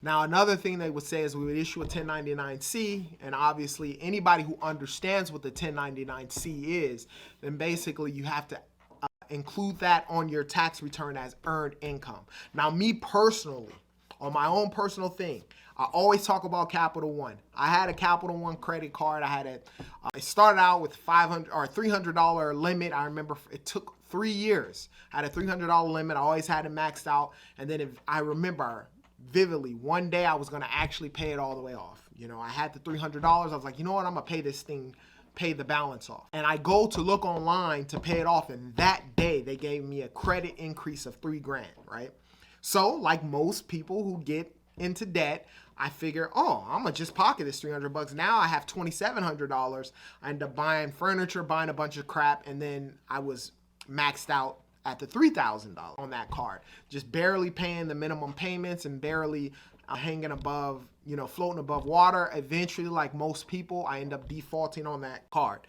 Now, another thing they would say is we would issue a 1099-C, and obviously anybody who understands what the 1099-C is, then basically you have to include that on your tax return as earned income. Now, me personally, on my own personal thing, I always talk about Capital One. I had a Capital One credit card. It started out with $500 or $300 limit. I remember it took 3 years. I had a $300 limit. I always had it maxed out. And then I remember vividly, one day I was gonna actually pay it all the way off. I had the $300. I was like, you know what? I'm gonna pay this thing, pay the balance off. And I go to look online to pay it off, and that day they gave me a credit increase of $3,000, right? So, like most people who get into debt, I figure, oh, I'm gonna just pocket this $300. Now I have $2,700. I end up buying furniture, buying a bunch of crap, and then I was maxed out at the $3,000 on that card, just barely paying the minimum payments and barely hanging above, floating above water. Eventually, like most people, I end up defaulting on that card.